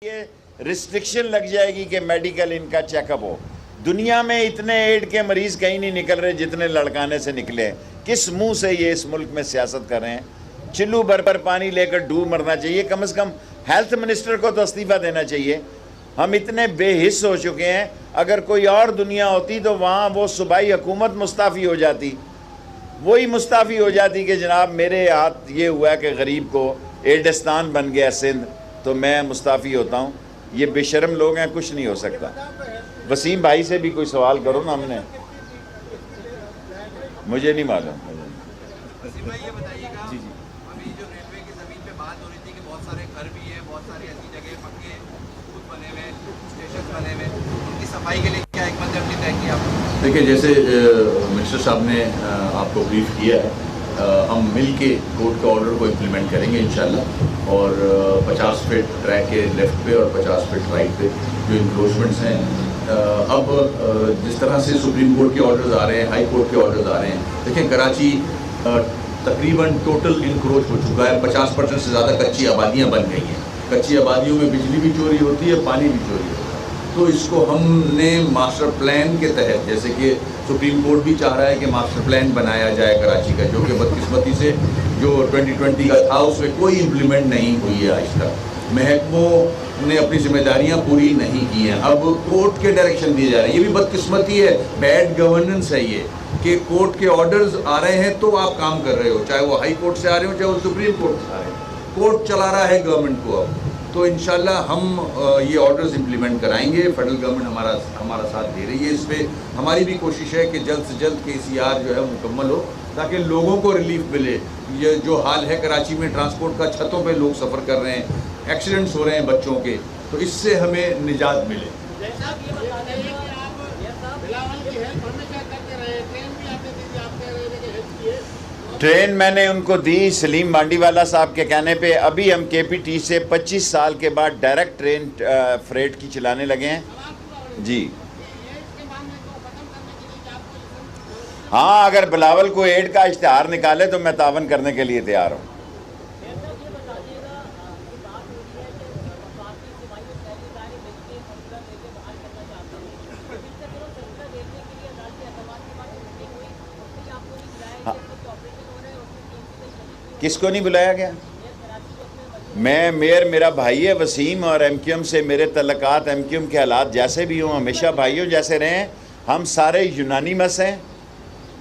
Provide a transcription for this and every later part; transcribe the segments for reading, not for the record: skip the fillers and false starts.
یہ ریسٹرکشن لگ جائے گی کہ میڈیکل ان کا چیک اپ ہو. دنیا میں اتنے ایڈ کے مریض کہیں نہیں نکل رہے جتنے لڑکانے سے نکلے. کس منہ سے یہ اس ملک میں سیاست کر رہے ہیں؟ چلو بھر پر پانی لے کر ڈوب مرنا چاہیے. کم از کم ہیلتھ منسٹر کو تو استعفیٰ دینا چاہیے. ہم اتنے بے حس ہو چکے ہیں. اگر کوئی اور دنیا ہوتی تو وہاں وہ صوبائی حکومت مستعفی ہو جاتی, وہی مستعفی ہو جاتی کہ جناب میرے ہاتھ یہ ہوا کہ غریب کو ایڈستان بن گیا سندھ, تو میں مستعفی ہوتا ہوں. یہ بے شرم لوگ ہیں, کچھ نہیں ہو سکتا. وسیم بھائی سے بھی کوئی سوال کرو نا. ہم نے مجھے نہیں معلوم. وسیم بھائی یہ بتائیے گا, ابھی جو ریلوے کی زمین پہ بات ہو رہی تھی کہ بہت سارے گھر بھی ہیں, بہت ساری ایسی جگہ پکے خود بنے ہوئے, اسٹیشن بنے ہوئے, ان کی صفائی کے لیے کیا حکمت عملی طے کی آپ نے؟ دیکھیں, جیسے منسٹر صاحب نے آپ کو بریف کیا ہے, ہم مل کے کورٹ کے آرڈر کو امپلیمنٹ کریں گے انشاءاللہ. اور 50 فٹ ٹریک کے لیفٹ پہ اور 50 فٹ رائٹ پہ جو انکروچمنٹس ہیں, اب جس طرح سے سپریم کورٹ کے آرڈرز آ رہے ہیں, ہائی کورٹ کے آرڈرز آ رہے ہیں, دیکھیں کراچی تقریباً ٹوٹل انکروچ ہو چکا ہے. 50% سے زیادہ کچی آبادیاں بن گئی ہیں. کچی آبادیوں میں بجلی بھی چوری ہوتی ہے, پانی بھی چوری ہوتا ہے. تو اس کو ہم نے ماسٹر پلان کے تحت, جیسے کہ سپریم کورٹ بھی چاہ رہا ہے کہ ماسٹر پلان بنایا جائے کراچی کا, جو کہ بدقسمتی سے جو 2020 کا تھا اس میں کوئی امپلیمنٹ نہیں ہوئی ہے آج تک. محکموں نے اپنی ذمہ داریاں پوری نہیں کی ہیں. اب کورٹ کے ڈائریکشن دیے جا رہے ہیں. یہ بھی بدقسمتی ہے, بیڈ گورننس ہے یہ, کہ کورٹ کے آرڈرز آ رہے ہیں تو آپ کام کر رہے ہو, چاہے وہ ہائی کورٹ سے آ رہے ہو چاہے وہ سپریم کورٹ سے آ رہے ہیں. کورٹ چلا رہا ہے گورنمنٹ کو اب. تو انشاءاللہ ہم یہ آرڈرز امپلیمنٹ کرائیں گے. فیڈرل گورنمنٹ ہمارا ساتھ دے رہی ہے اس پہ. ہماری بھی کوشش ہے کہ جلد سے جلد KCR جو ہے مکمل ہو تاکہ لوگوں کو ریلیف ملے. یہ جو حال ہے کراچی میں ٹرانسپورٹ کا, چھتوں پہ لوگ سفر کر رہے ہیں, ایکسیڈنٹس ہو رہے ہیں بچوں کے, تو اس سے ہمیں نجات ملے. ٹرین میں نے ان کو دی سلیم مانڈی والا صاحب کے کہنے پہ. ابھی ہم KPT سے 25 سال کے بعد ڈائریکٹ ٹرین فریٹ کی چلانے لگے ہیں. جی ہاں, اگر بلاول کو ایڈ کا اشتہار نکالے تو میں تعاون کرنے کے لیے تیار ہوں. کس کو نہیں بلایا گیا؟ میں میرا بھائی ہے وسیم, اور MQM سے میرے تعلقات MQM کے حالات جیسے بھی ہوں ہمیشہ بھائیوں جیسے رہے ہیں. ہم سارے یونانیمس ہیں.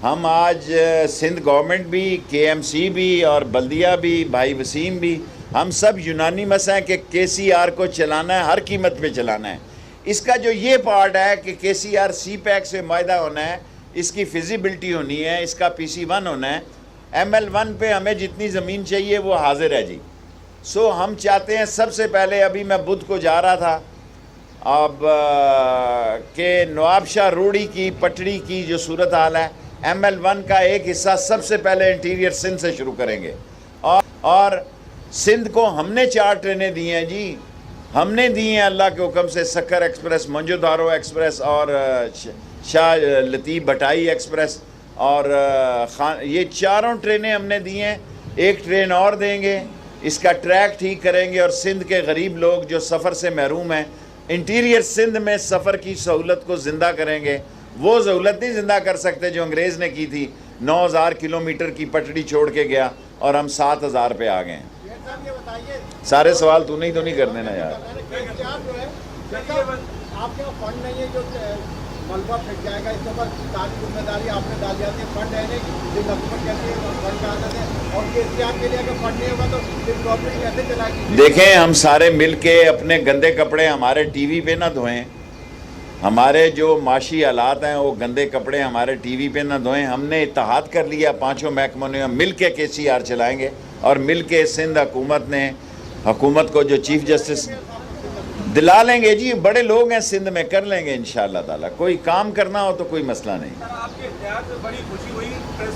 ہم آج سندھ گورنمنٹ بھی, KMC بھی اور بلدیہ بھی, بھائی وسیم بھی, ہم سب یونانیمس ہیں کہ KCR کو چلانا ہے, ہر قیمت پہ چلانا ہے. اس کا جو یہ پارٹ ہے کہ KCR CPEC سے معاہدہ ہونا ہے, اس کی فیزیبلٹی ہونی ہے, اس کا PC1 ہونا ہے. ML1 پہ ہمیں جتنی زمین چاہیے وہ حاضر ہے جی. سو ہم چاہتے ہیں سب سے پہلے, ابھی میں بدھ کو جا رہا تھا اب کہ نواب شاہ روڑی کی پٹڑی کی جو صورتحال ہے, ML1 کا ایک حصہ سب سے پہلے انٹیریئر سندھ سے شروع کریں گے. اور سندھ کو ہم نے 4 ٹرینیں دی ہیں جی, ہم نے دی ہیں اللہ کے حکم سے. سکر ایکسپریس, منجو دارو ایکسپریس اور شاہ لطیف بھٹائی ایکسپریس, اور یہ 4 ٹرینیں ہم نے دی ہیں. ایک ٹرین اور دیں گے, اس کا ٹریک ٹھیک کریں گے, اور سندھ کے غریب لوگ جو سفر سے محروم ہیں, انٹیریئر سندھ میں سفر کی سہولت کو زندہ کریں گے. وہ سہولت نہیں زندہ کر سکتے جو انگریز نے کی تھی. 9000 کلومیٹر کی پٹڑی چھوڑ کے گیا اور ہم 7000 پہ آ گئے ہیں. سارے سوال تو نہیں کر دینا یار. آپ کے فنڈ نہیں ہے جو ملبہ پھٹ جائے گا, اس کے بعد ساری ذمہ داری آپ نے ڈال جاتی ہے. فنڈ ہے نہیں, جن حکومت کہتی ہے فنڈ کا عادت ہے, اور KCR کے لیے اگر فنڈ نہیں ہوگا تو پھر گورنمنٹ کیسے چلائے گی؟ دیکھیں, ہم سارے مل کے اپنے گندے کپڑے ہمارے ٹی وی پہ نہ دھوئیں. ہمارے جو معاشی حالات ہیں وہ گندے کپڑے ہمارے ٹی وی پہ نہ دھوئیں. ہم نے اتحاد کر لیا 5 محکموں نے, مل کے KCR چلائیں گے, اور مل کے سندھ حکومت کو جو چیف جسٹس دلا لیں گے جی. بڑے لوگ ہیں سندھ میں, کر لیں گے انشاءاللہ تعالیٰ. کوئی کام کرنا ہو تو کوئی مسئلہ نہیں. آپ کے اختیار سے بڑی خوشی ہوئی.